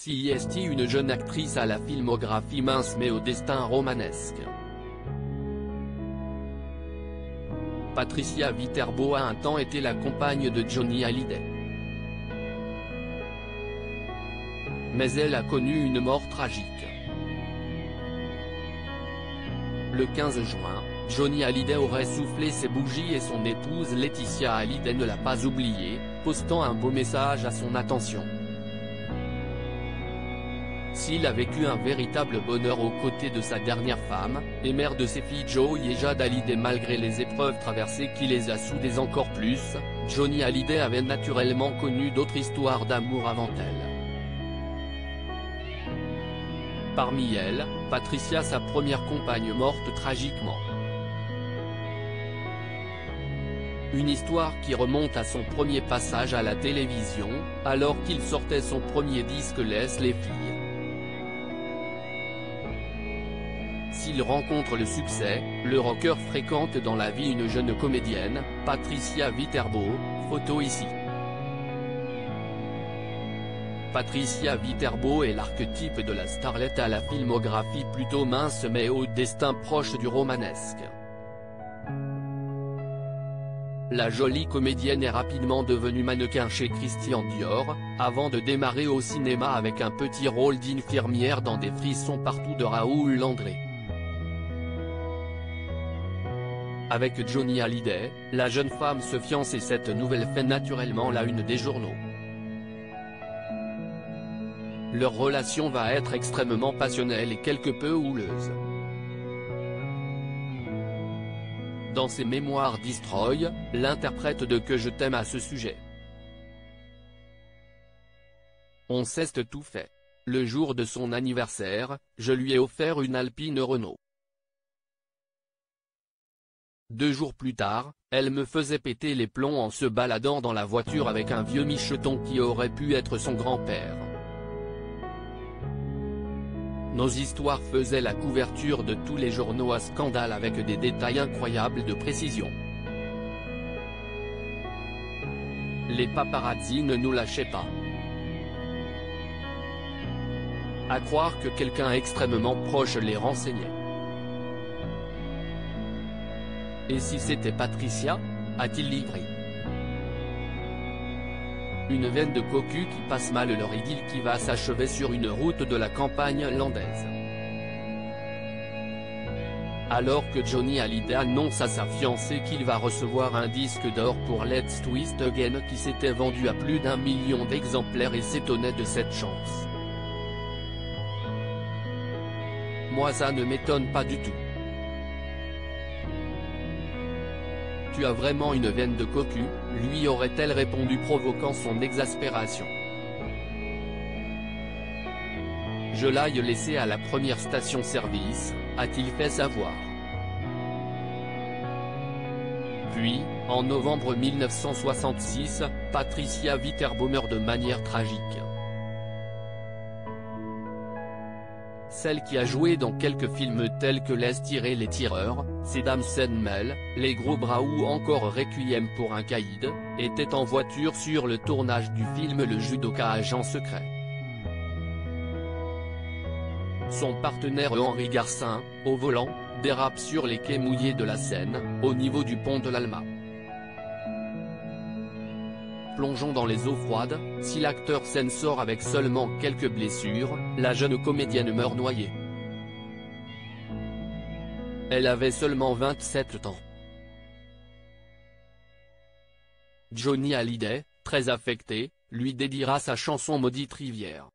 CIST, une jeune actrice à la filmographie mince mais au destin romanesque. Patricia Viterbo a un temps été la compagne de Johnny Hallyday. Mais elle a connu une mort tragique. Le 15 juin, Johnny Hallyday aurait soufflé ses bougies et son épouse Laetitia Hallyday ne l'a pas oublié, postant un beau message à son attention. S'il a vécu un véritable bonheur aux côtés de sa dernière femme, et mère de ses filles Joy et Jade Hallyday malgré les épreuves traversées qui les a soudées encore plus, Johnny Hallyday avait naturellement connu d'autres histoires d'amour avant elle. Parmi elles, Patricia, sa première compagne morte tragiquement. Une histoire qui remonte à son premier passage à la télévision, alors qu'il sortait son premier disque Laisse les filles. S'il rencontre le succès, le rocker fréquente dans la vie une jeune comédienne, Patricia Viterbo, photo ici. Patricia Viterbo est l'archétype de la starlette à la filmographie plutôt mince mais au destin proche du romanesque. La jolie comédienne est rapidement devenue mannequin chez Christian Dior, avant de démarrer au cinéma avec un petit rôle d'infirmière dans Des frissons partout de Raoul Landré. Avec Johnny Hallyday, la jeune femme se fiance et cette nouvelle fait naturellement la une des journaux. Leur relation va être extrêmement passionnelle et quelque peu houleuse. Dans ses mémoires Destroy, l'interprète de Que je t'aime à ce sujet. On s'est tout fait. Le jour de son anniversaire, je lui ai offert une Alpine Renault. 2 jours plus tard, elle me faisait péter les plombs en se baladant dans la voiture avec un vieux micheton qui aurait pu être son grand-père. Nos histoires faisaient la couverture de tous les journaux à scandale avec des détails incroyables de précision. Les paparazzi ne nous lâchaient pas. À croire que quelqu'un extrêmement proche les renseignait. Et si c'était Patricia, a-t-il livré? Une veine de cocu qui passe mal leur idylle qui va s'achever sur une route de la campagne landaise. Alors que Johnny Hallyday annonce à sa fiancée qu'il va recevoir un disque d'or pour Let's Twist Again qui s'était vendu à plus d'1 million d'exemplaires et s'étonnait de cette chance. Moi ça ne m'étonne pas du tout. Tu as vraiment une veine de cocu, lui aurait-elle répondu provoquant son exaspération. Je l'aille laisser à la première station-service, a-t-il fait savoir. Puis, en novembre 1966, Patricia Viterbo meurt de manière tragique. Celle qui a joué dans quelques films tels que Laisse tirer les tireurs, C'est Dame Senmel, Les Gros Bras ou encore Requiem pour un caïd, était en voiture sur le tournage du film Le judoka agent secret. Son partenaire Henri Garcin, au volant, dérape sur les quais mouillés de la Seine, au niveau du pont de l'Alma. Plongeons dans les eaux froides, si l'acteur s'en sort avec seulement quelques blessures, la jeune comédienne meurt noyée. Elle avait seulement 27 ans. Johnny Hallyday, très affecté, lui dédiera sa chanson Maudite rivière.